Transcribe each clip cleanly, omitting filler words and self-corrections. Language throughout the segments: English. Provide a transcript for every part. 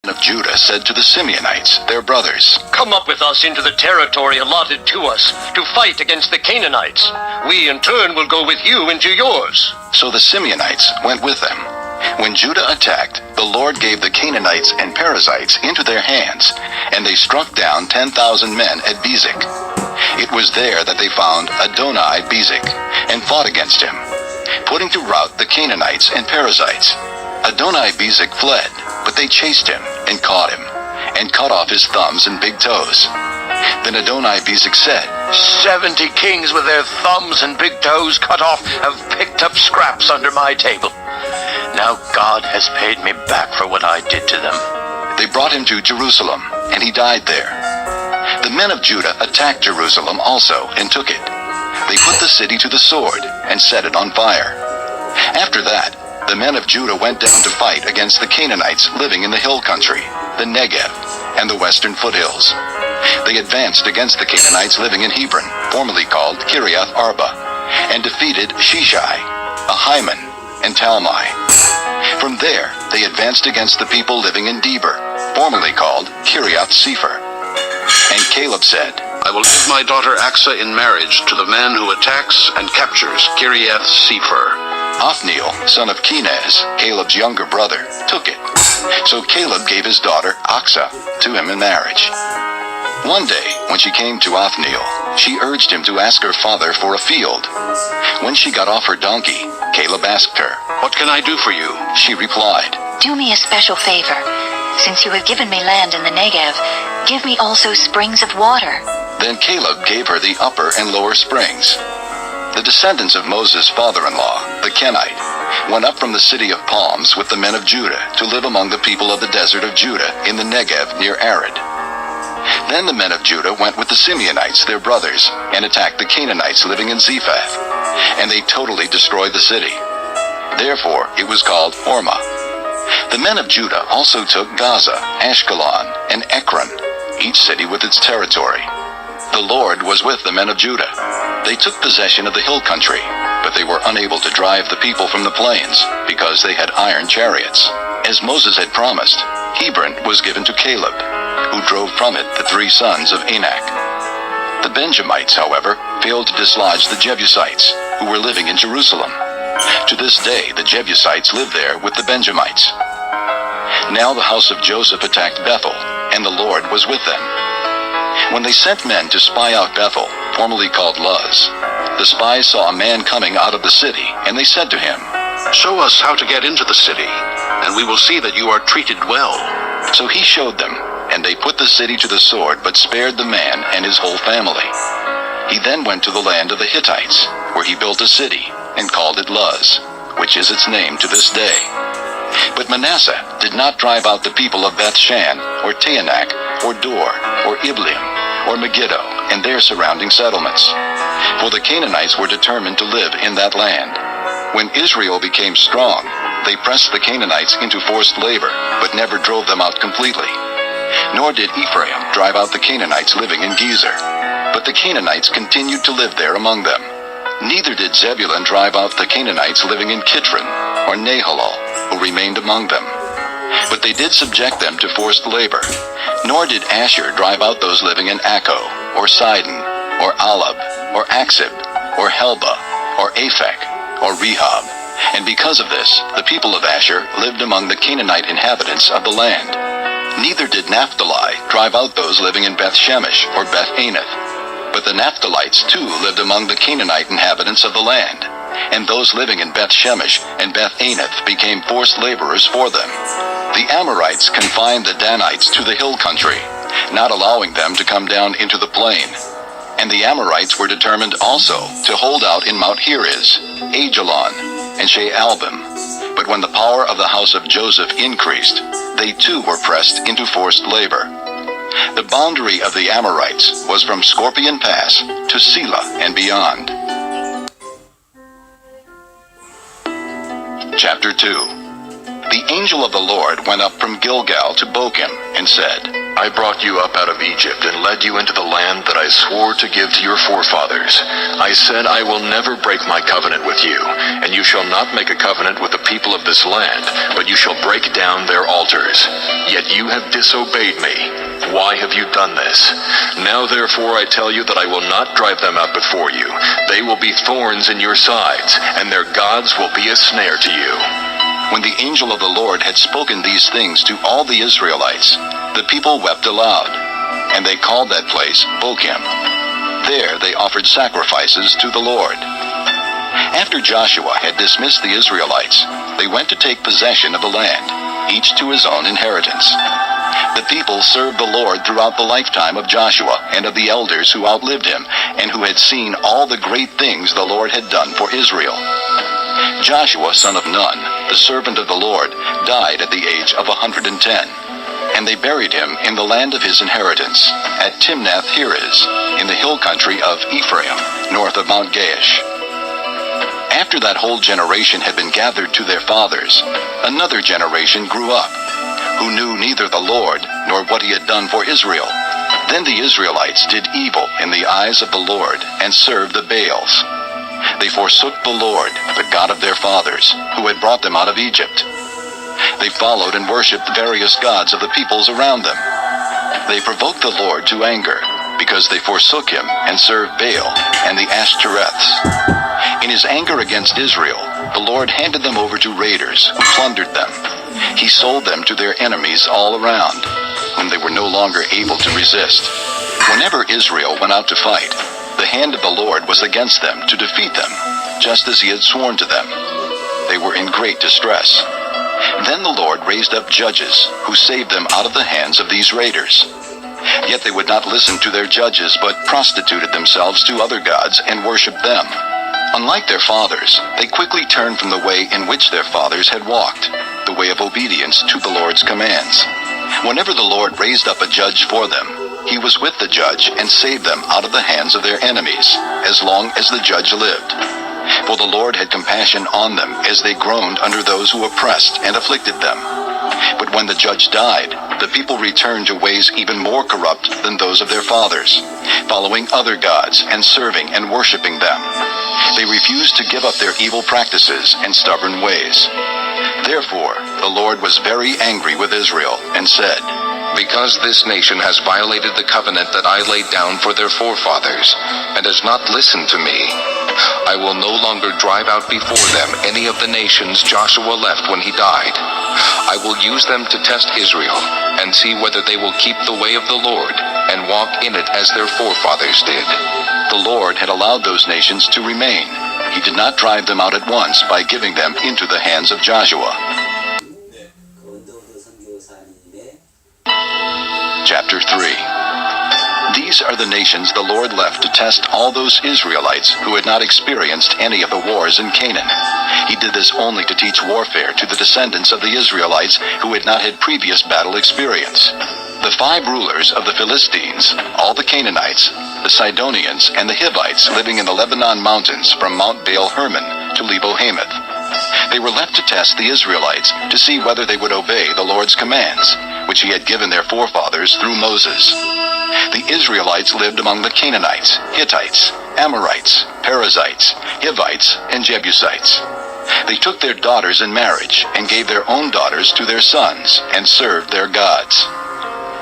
of Judah said to the Simeonites, their brothers, "Come up with us into the territory allotted to us to fight against the Canaanites. We in turn will go with you into yours." So the Simeonites went with them. When Judah attacked, the Lord gave the Canaanites and Perizzites into their hands, and they struck down 10,000 men at Bezek. It was there that they found Adoni-Bezek and fought against him, putting to rout the Canaanites and Perizzites. Adoni-Bezek fled, but they chased him and caught him, and cut off his thumbs and big toes. Then Adoni-Bezek said, 70 kings with their thumbs and big toes cut off have picked up scraps under my table. Now God has paid me back for what I did to them. They brought him to Jerusalem, and he died there. The men of Judah attacked Jerusalem also and took it. They put the city to the sword and set it on fire. After that, the men of Judah went down to fight against the Canaanites living in the hill country, the Negev, and the western foothills. They advanced against the Canaanites living in Hebron, formerly called Kiriath Arba, and defeated Sheshai, Ahiman, and Talmai. From there, they advanced against the people living in Debir, formerly called Kiriath Sepher. And Caleb said, "I will give my daughter Aksa in marriage to the man who attacks and captures Kiriath Sepher." Othniel, son of Kenaz, Caleb's younger brother, took it. So Caleb gave his daughter Aksa to him in marriage. One day, when she came to Othniel, she urged him to ask her father for a field. When she got off her donkey, Caleb asked her, "What can I do for you?" She replied, "Do me a special favor. Since you have given me land in the Negev, give me also springs of water." Then Caleb gave her the upper and lower springs. The descendants of Moses' father-in-law, the Kenite, went up from the city of palms with the men of Judah to live among the people of the desert of Judah in the Negev near Arad. Then the men of Judah went with the Simeonites, their brothers, and attacked the Canaanites living in Zephath, and they totally destroyed the city. Therefore it was called Hormah. The men of Judah also took Gaza, Ashkelon, and Ekron, each city with its territory. The Lord was with the men of Judah. They took possession of the hill country, but they were unable to drive the people from the plains, because they had iron chariots. As Moses had promised, Hebron was given to Caleb, who drove from it the 3 sons of Anak. The Benjamites, however, failed to dislodge the Jebusites, who were living in Jerusalem. To this day, the Jebusites live there with the Benjamites. Now the house of Joseph attacked Bethel, and the Lord was with them. When they sent men to spy out Bethel, formerly called Luz, the spies saw a man coming out of the city, and they said to him, "Show us how to get into the city, and we will see that you are treated well." So he showed them, and they put the city to the sword, but spared the man and his whole family. He then went to the land of the Hittites, where he built a city, and called it Luz, which is its name to this day. But Manasseh did not drive out the people of Bethshan, or Taanach, or Dor, or Ibleam, or Megiddo, and their surrounding settlements. For the Canaanites were determined to live in that land. When Israel became strong, they pressed the Canaanites into forced labor, but never drove them out completely. Nor did Ephraim drive out the Canaanites living in Gezer, but the Canaanites continued to live there among them. Neither did Zebulun drive out the Canaanites living in Kitron, or Nahalal, who remained among them. But they did subject them to forced labor. Nor did Asher drive out those living in Akko, or Sidon, or Alab, or Aksib, or Helba, or Aphek, or Rehob. And because of this, the people of Asher lived among the Canaanite inhabitants of the land. Neither did Naphtali drive out those living in Beth-Shemesh, or Beth-Anath. But the Naphtalites too lived among the Canaanite inhabitants of the land, and those living in Beth-Shemesh and Beth-Anath became forced laborers for them. The Amorites confined the Danites to the hill country, not allowing them to come down into the plain. And the Amorites were determined also to hold out in Mount Heriz, Ajalon, and Shealbim. But when the power of the house of Joseph increased, they too were pressed into forced labor. The boundary of the Amorites was from Scorpion Pass to Selah and beyond. Chapter 2. The angel of the Lord went up from Gilgal to Bochim and said, I brought you up out of Egypt and led you into the land that I swore to give to your forefathers. I said, I will never break my covenant with you, and you shall not make a covenant with the people of this land, but you shall break down their altars. Yet you have disobeyed me. Why have you done this? Now therefore I tell you that I will not drive them out before you. They will be thorns in your sides, and their gods will be a snare to you. When the angel of the Lord had spoken these things to all the Israelites, the people wept aloud, and they called that place Bochim. There they offered sacrifices to the Lord. After Joshua had dismissed the Israelites, they went to take possession of the land, each to his own inheritance. The people served the Lord throughout the lifetime of Joshua and of the elders who outlived him, and who had seen all the great things the Lord had done for Israel. Joshua, son of Nun, the servant of the Lord, died at the age of 110, and they buried him in the land of his inheritance, at Timnath-Heres, in the hill country of Ephraim, north of Mount Gaash. After that whole generation had been gathered to their fathers, another generation grew up, who knew neither the Lord nor what he had done for Israel. Then the Israelites did evil in the eyes of the Lord, and served the Baals. They forsook the Lord, the God of their fathers, who had brought them out of Egypt. They followed and worshipped various gods of the peoples around them. They provoked the Lord to anger, because they forsook him and served Baal and the Ashtoreths. In his anger against Israel, the Lord handed them over to raiders, who plundered them. He sold them to their enemies all around, whom they were no longer able to resist. Whenever Israel went out to fight, the hand of the Lord was against them to defeat them, just as he had sworn to them. They were in great distress. Then the Lord raised up judges, who saved them out of the hands of these raiders. Yet they would not listen to their judges, but prostituted themselves to other gods and worshipped them. Unlike their fathers, they quickly turned from the way in which their fathers had walked, the way of obedience to the Lord's commands. Whenever the Lord raised up a judge for them, he was with the judge and saved them out of the hands of their enemies, as long as the judge lived. For the Lord had compassion on them as they groaned under those who oppressed and afflicted them. But when the judge died, the people returned to ways even more corrupt than those of their fathers, following other gods and serving and worshiping them. They refused to give up their evil practices and stubborn ways. Therefore, the Lord was very angry with Israel and said, Because this nation has violated the covenant that I laid down for their forefathers, and has not listened to me, I will no longer drive out before them any of the nations Joshua left when he died. I will use them to test Israel, and see whether they will keep the way of the Lord, and walk in it as their forefathers did. The Lord had allowed those nations to remain. He did not drive them out at once by giving them into the hands of Joshua. Chapter 3. These are the nations the Lord left to test all those Israelites who had not experienced any of the wars in Canaan. He did this only to teach warfare to the descendants of the Israelites who had not had previous battle experience. The 5 rulers of the Philistines, all the Canaanites, the Sidonians, and the Hivites living in the Lebanon mountains from Mount Baal Hermon to Lebo-Hamath. They were left to test the Israelites to see whether they would obey the Lord's commands, which he had given their forefathers through Moses. The Israelites lived among the Canaanites, Hittites, Amorites, Perizzites, Hivites, and Jebusites. They took their daughters in marriage and gave their own daughters to their sons and served their gods.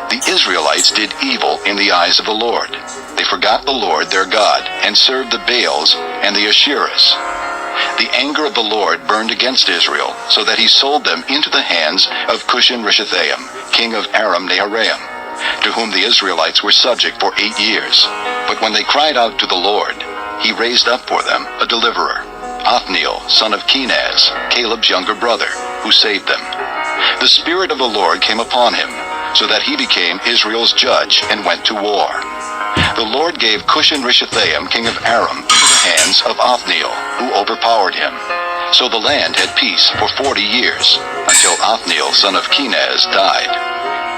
The Israelites did evil in the eyes of the Lord. They forgot the Lord their God and served the Baals and the Asherahs. The anger of the Lord burned against Israel, so that he sold them into the hands of Cushan-Rishathaim, king of Aram-Naharaim, to whom the Israelites were subject for 8 years. But when they cried out to the Lord, he raised up for them a deliverer, Othniel, son of Kenaz, Caleb's younger brother, who saved them. The Spirit of the Lord came upon him, so that he became Israel's judge and went to war. The Lord gave Cushan-Rishathaim, king of Aram, into the hands of Othniel, who overpowered him. So the land had peace for 40 years, until Othniel, son of Kenaz, died.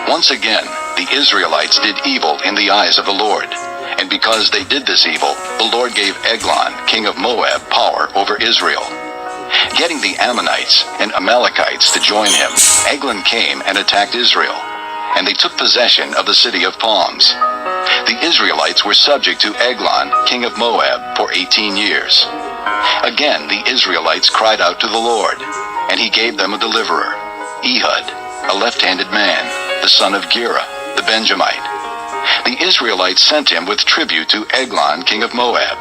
Once again, the Israelites did evil in the eyes of the Lord. And because they did this evil, the Lord gave Eglon, king of Moab, power over Israel. Getting the Ammonites and Amalekites to join him, Eglon came and attacked Israel, and they took possession of the city of palms. The Israelites were subject to Eglon, king of Moab, for 18 years. Again the Israelites cried out to the Lord, and he gave them a deliverer, Ehud, a left-handed man, the son of Gera, the Benjamite. The Israelites sent him with tribute to Eglon, king of Moab.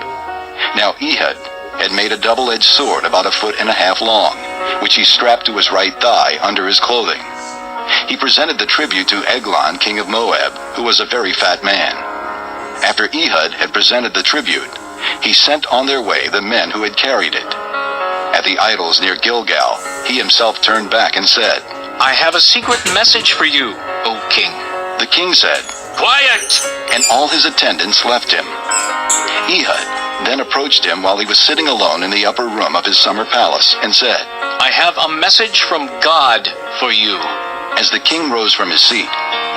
Now Ehud had made a double-edged sword about 1.5 feet long, which he strapped to his right thigh under his clothing. He presented the tribute to Eglon, king of Moab, who was a very fat man. After Ehud had presented the tribute, he sent on their way the men who had carried it. At the idols near Gilgal, he himself turned back and said, I have a secret message for you, O king. The king said, Quiet! and all his attendants left him. Ehud then approached him while he was sitting alone in the upper room of his summer palace and said, I have a message from God for you. As the king rose from his seat,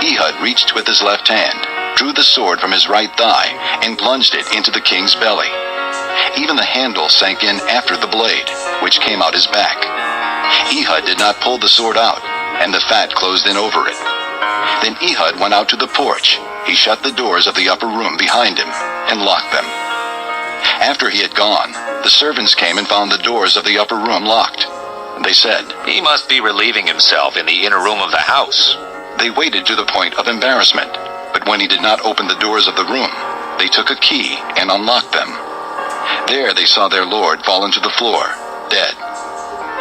Ehud reached with his left hand, drew the sword from his right thigh, and plunged it into the king's belly. Even the handle sank in after the blade, which came out his back. Ehud did not pull the sword out, and the fat closed in over it. Then Ehud went out to the porch. He shut the doors of the upper room behind him and locked them. After he had gone, the servants came and found the doors of the upper room locked. They said, He must be relieving himself in the inner room of the house. They waited to the point of embarrassment, but when he did not open the doors of the room, they took a key and unlocked them. There they saw their lord fall into the floor, dead.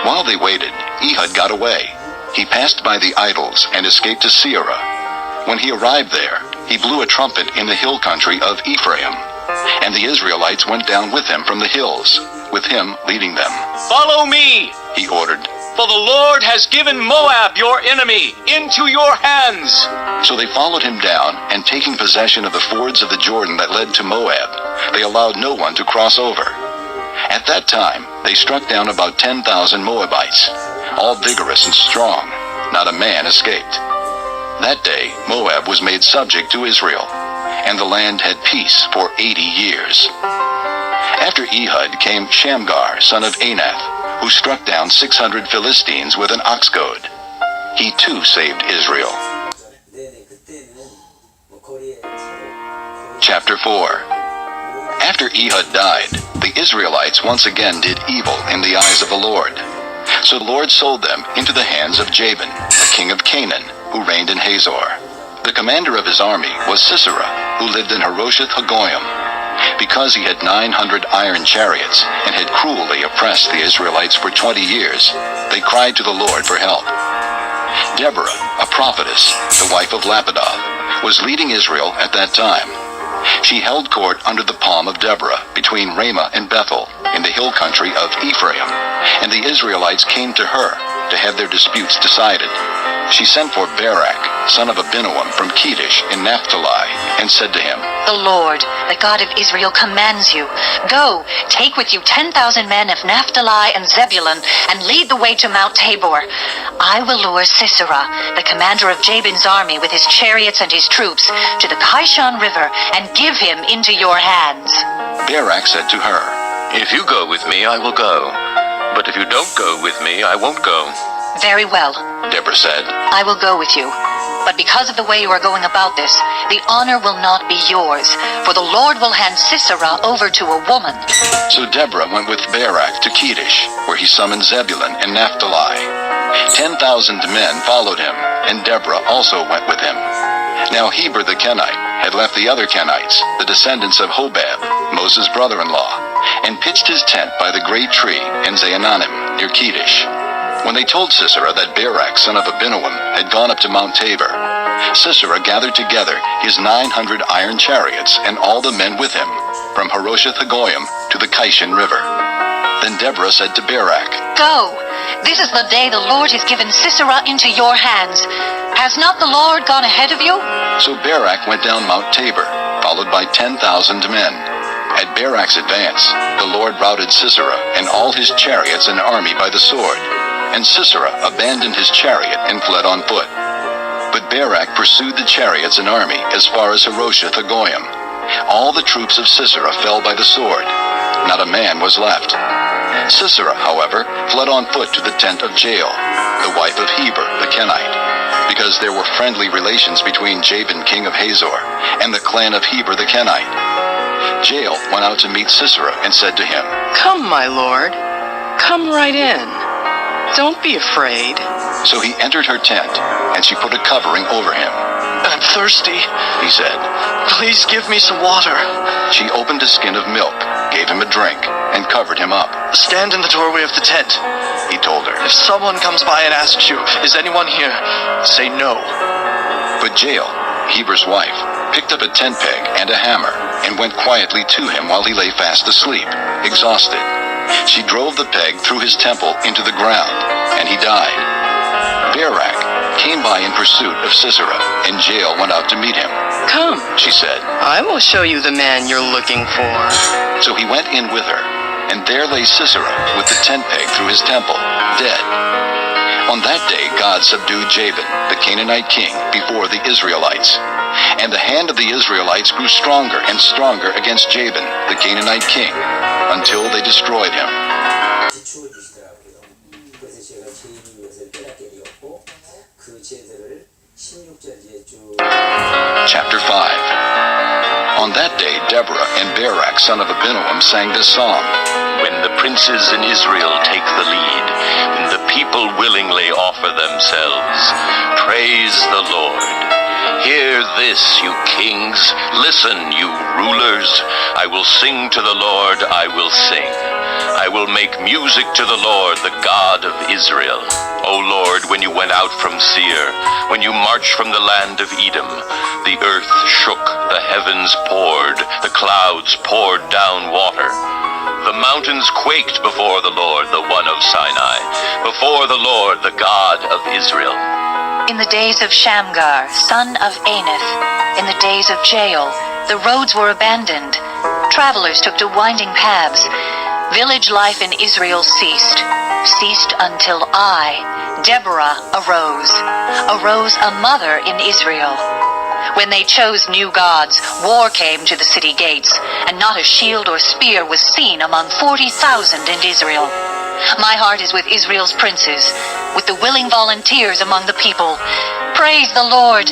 While they waited, Ehud got away. He passed by the idols and escaped to Seirah. When he arrived there, he blew a trumpet in the hill country of Ephraim, and the Israelites went down with him from the hills, with him leading them. Follow me, He ordered. for the Lord has given Moab, your enemy, into your hands. So they followed him down, and taking possession of the fords of the Jordan that led to Moab, they allowed no one to cross over. At that time, they struck down about 10,000 Moabites, all vigorous and strong. Not a man escaped. That day, Moab was made subject to Israel, and the land had peace for 80 years. After Ehud came Shamgar, son of Anath, who struck down 600 Philistines with an ox goad. He too saved Israel. Chapter 4. After Ehud died, the Israelites once again did evil in the eyes of the Lord. So the Lord sold them into the hands of Jabin, the king of Canaan, who reigned in Hazor. The commander of his army was Sisera, who lived in Harosheth Hagoyim. Because he had 900 iron chariots and had cruelly oppressed the Israelites for 20 years, they cried to the Lord for help. Deborah, a prophetess, the wife of Lapidoth, was leading Israel at that time. She held court under the palm of Deborah between Ramah and Bethel in the hill country of Ephraim, and the Israelites came to her to have their disputes decided. She sent for Barak, son of Abinoam from Kedesh in Naphtali, and said to him, The Lord, the God of Israel, commands you. Go, take with you 10,000 men of Naphtali and Zebulun, and lead the way to Mount Tabor. I will lure Sisera, the commander of Jabin's army, with his chariots and his troops, to the Kishon River, and give him into your hands. Barak said to her, If you go with me, I will go. But if you don't go with me, I won't go. Very well, Deborah said. I will go with you. But because of the way you are going about this, the honor will not be yours, for the Lord will hand Sisera over to a woman. So Deborah went with Barak to Kedesh, where he summoned Zebulun and Naphtali. 10,000 men followed him, and Deborah also went with him. Now Heber the Kenite had left the other Kenites, the descendants of Hobab, Moses' brother-in-law, and pitched his tent by the great tree in Zaananim, near Kedesh. When they told Sisera that Barak, son of Abinoam, had gone up to Mount Tabor, Sisera gathered together his 900 iron chariots and all the men with him, from Harosheth Hagoyim to the Kishon River. Then Deborah said to Barak, Go! This is the day the Lord has given Sisera into your hands. Has not the Lord gone ahead of you? So Barak went down Mount Tabor, followed by 10,000 men. At Barak's advance, the Lord routed Sisera and all his chariots and army by the sword, and Sisera abandoned his chariot and fled on foot. But Barak pursued the chariots and army as far as Harosheth Hagoyim. All the troops of Sisera fell by the sword. Not a man was left. Sisera, however, fled on foot to the tent of Jael, the wife of Heber the Kenite, because there were friendly relations between Jabin king of Hazor and the clan of Heber the Kenite. Jael went out to meet Sisera and said to him, Come, my lord. Come right in. Don't be afraid. So he entered her tent, and she put a covering over him. I'm thirsty, He said. please give me some water. She opened a skin of milk, gave him a drink, and covered him up. Stand in the doorway of the tent. He told her. If someone comes by and asks you, is anyone here? Say no. But Jael, Heber's wife, picked up a tent peg and a hammer and went quietly to him while he lay fast asleep, exhausted. She drove the peg through his temple into the ground, and he died. Barak came by in pursuit of Sisera, and Jael went out to meet him. Come, She said. I will show you the man you're looking for. So he went in with her, and there lay Sisera with the tent peg through his temple, dead. On that day God subdued Jabin, the Canaanite king, before the Israelites. And the hand of the Israelites grew stronger and stronger against Jabin, the Canaanite king, until they destroyed him. 주어주시더라고요. 그래서 제가 죄인인 것을 깨닫게 되었고 그 죄들을 16절에 쭉 Chapter 5. On that day Deborah and Barak son of Abinoam sang this song. When the princes in Israel take the lead, when the people willingly offer themselves, praise the Lord. Hear this, you kings. Listen, you rulers. I will sing to the Lord, I will sing. I will make music to the Lord, the God of Israel. O Lord, when you went out from Seir, when you marched from the land of Edom, the earth shook, the heavens poured, the clouds poured down water. The mountains quaked before the Lord, the one of Sinai, before the Lord, the God of Israel. In the days of Shamgar, son of Anath, in the days of Jael, the roads were abandoned. Travelers took to winding paths. Village life in Israel ceased until I, Deborah, arose a mother in Israel. When they chose new gods, war came to the city gates, and not a shield or spear was seen among 40,000 in Israel. My heart is with Israel's princes, with the willing volunteers among the people. Praise the Lord!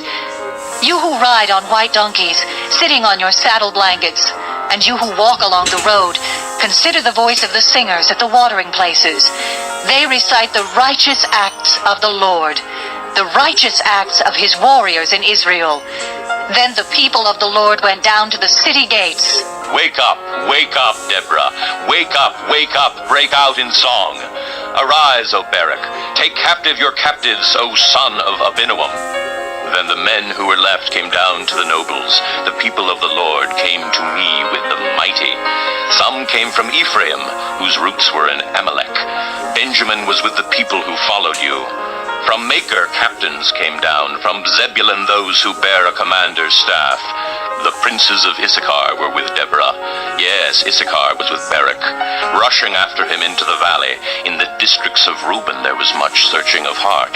You who ride on white donkeys, sitting on your saddle blankets, and you who walk along the road, consider the voice of the singers at the watering places. They recite the righteous acts of the Lord, the righteous acts of his warriors in Israel. Then the people of the Lord went down to the city gates. Wake up, Deborah. Wake up, break out in song. Arise, O Barak. Take captive your captives, O son of Abinoam. Then the men who were left came down to the nobles. The people of the Lord came to me with the mighty. Some came from Ephraim, whose roots were in Amalek. Benjamin was with the people who followed you. From Maker captains came down, from Zebulun those who bear a commander's staff. The princes of Issachar were with Deborah. Yes, Issachar was with Barak, rushing after him into the valley. In the districts of Reuben there was much searching of heart.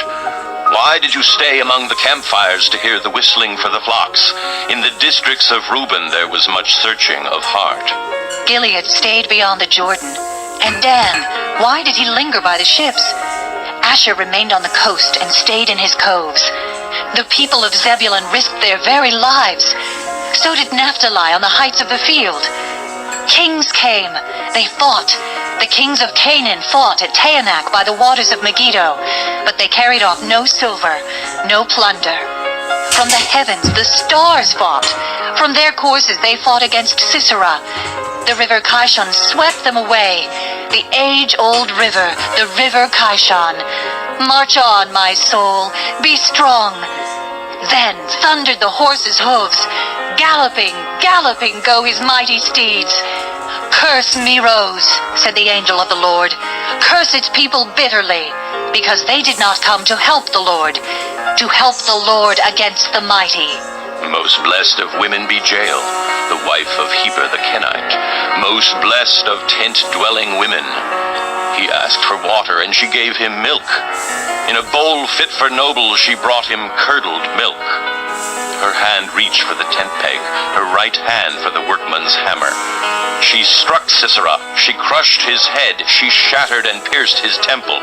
Why did you stay among the campfires to hear the whistling for the flocks? In the districts of Reuben there was much searching of heart. Gilead stayed beyond the Jordan. And Dan, why did he linger by the ships? Asher remained on the coast and stayed in his coves. The people of Zebulun risked their very lives. So did Naphtali on the heights of the field. Kings came. They fought. The kings of Canaan fought at Taanach by the waters of Megiddo, but they carried off no silver, no plunder. From the heavens the stars fought. From their courses they fought against Sisera. The river Kishon swept them away. The age-old river, the river Kishon. March on, my soul, be strong. Then thundered the horses' hooves. Galloping, galloping go his mighty steeds. Curse Meroz, said the angel of the Lord. Curse its people bitterly, because they did not come to help the Lord against the mighty. Most blessed of women be Jael, the wife of Heber the Kenite. Most blessed of tent-dwelling women. He asked for water, and she gave him milk. In a bowl fit for nobles, she brought him curdled milk. her hand reached for the tent peg, her right hand for the workman's hammer. She struck Sisera, she crushed his head, she shattered and pierced his temple.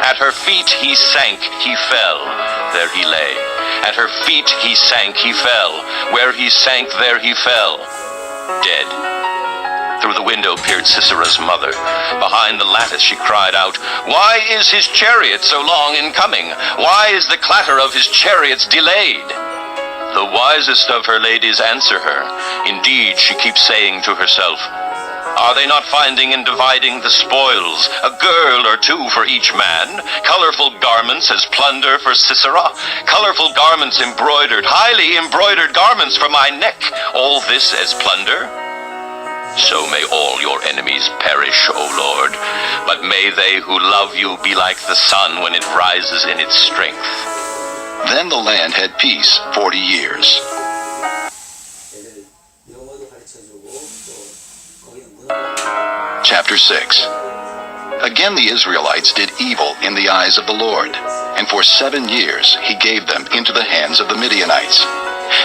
At her feet he sank, he fell, there he lay. At her feet he sank, he fell, where he sank there he fell, dead. Through the window peered Sisera's mother. Behind the lattice she cried out, "Why is his chariot so long in coming? Why is the clatter of his chariots delayed?" The wisest of her ladies answer her. Indeed, she keeps saying to herself, "Are they not finding and dividing the spoils, a girl or two for each man? Colorful garments as plunder for Sisera, colorful garments embroidered, highly embroidered garments for my neck, all this as plunder?" So may all your enemies perish, O Lord, but may they who love you be like the sun when it rises in its strength. Then the land had peace 40 years. 애들 영어도 가르쳐주고 또 거기는 문화. Chapter 6. Again the Israelites did evil in the eyes of the Lord, and for 7 years he gave them into the hands of the Midianites.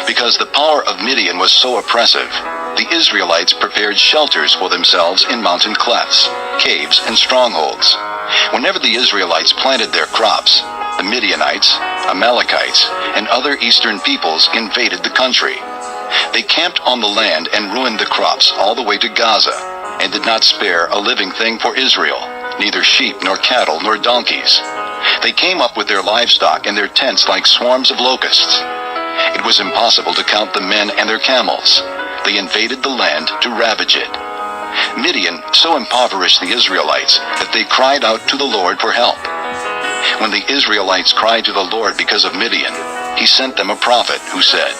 Because the power of Midian was so oppressive, the Israelites prepared shelters for themselves in mountain clefts, caves, and strongholds. Whenever the Israelites planted their crops, the Midianites, Amalekites, and other eastern peoples invaded the country. They camped on the land and ruined the crops all the way to Gaza, and did not spare a living thing for Israel, neither sheep nor cattle nor donkeys. They came up with their livestock in their tents like swarms of locusts. It was impossible to count the men and their camels. They invaded the land to ravage it. Midian so impoverished the Israelites that they cried out to the Lord for help. When the Israelites cried to the Lord because of Midian, he sent them a prophet who said,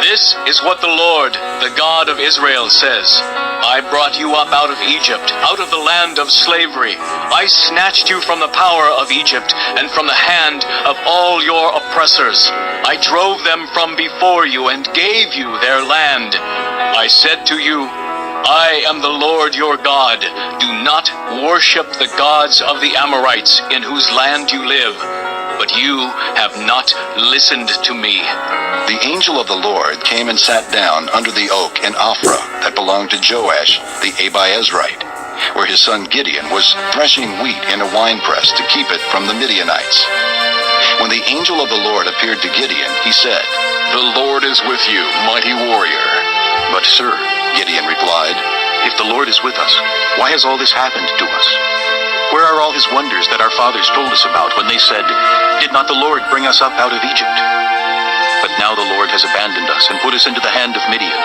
This is what the Lord, the God of Israel, says. I brought you up out of Egypt, out of the land of slavery. I snatched you from the power of Egypt and from the hand of all your oppressors. I drove them from before you and gave you their land. I said to you, I am the Lord your God. Do not worship the gods of the Amorites in whose land you live. But you have not listened to me. The angel of the Lord came and sat down under the oak in Ophrah that belonged to Joash the Abiezrite, where his son Gideon was threshing wheat in a winepress to keep it from the Midianites. When the angel of the Lord appeared to Gideon, he said, The Lord is with you, mighty warrior. But sir, Gideon replied, if the Lord is with us, why has all this happened to us? Where are all his wonders that our fathers told us about when they said, Did not the Lord bring us up out of Egypt? But now the Lord has abandoned us and put us into the hand of Midian.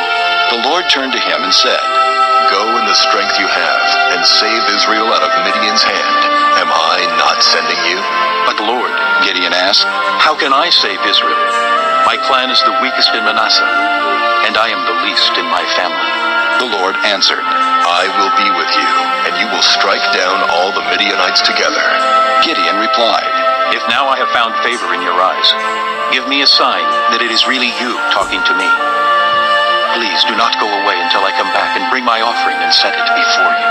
The Lord turned to him and said, Go in the strength you have, and save Israel out of Midian's hand. Am I not sending you? But Lord, Gideon asked, how can I save Israel? My clan is the weakest in Manasseh, and I am the least in my family. The Lord answered, I will be with you, and you will strike down all the Midianites together. Gideon replied, If now I have found favor in your eyes, give me a sign that it is really you talking to me. Please do not go away until I come back and bring my offering and set it before you.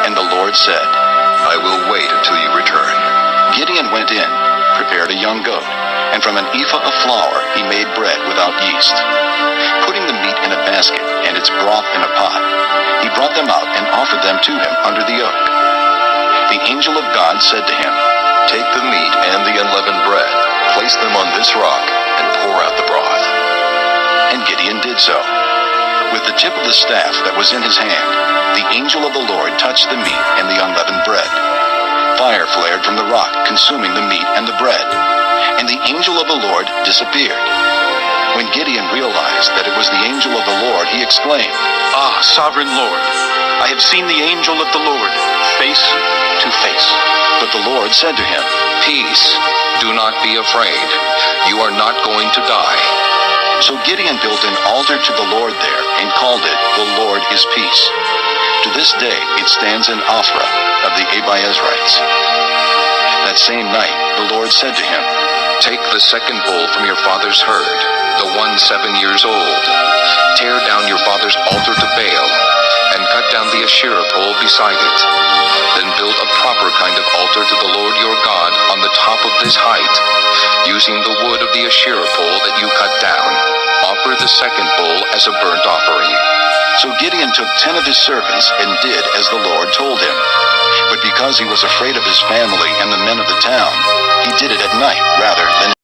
And the Lord said, I will wait until you return. Gideon went in, prepared a young goat, and from an ephah of flour he made bread without yeast. Putting the meat in a basket and its broth in a pot, he brought them out and offered them to him under the oak. The angel of God said to him, Take the meat and the unleavened bread, place them on this rock, and pour out the broth. And Gideon did so. With the tip of the staff that was in his hand, the angel of the Lord touched the meat and the unleavened bread. Fire flared from the rock, consuming the meat and the bread, and the angel of the Lord disappeared. When Gideon realized that it was the angel of the Lord, he exclaimed, Ah, sovereign Lord, I have seen the angel of the Lord, face to face. But the Lord said to him, Peace. Do not be afraid. You are not going to die. So Gideon built an altar to the Lord there and called it, The Lord is Peace. To this day it stands in Ophrah of the Abiezrites. That same night the Lord said to him, Take the second bull from your father's herd, the one 7 years old. Tear down your father's altar to Baal. and cut down the Asherah pole beside it. Then build a proper kind of altar to the Lord your God on the top of this height, using the wood of the Asherah pole that you cut down. Offer the second bull as a burnt offering. So Gideon took 10 of his servants and did as the Lord told him. But because he was afraid of his family and the men of the town, he did it at night rather than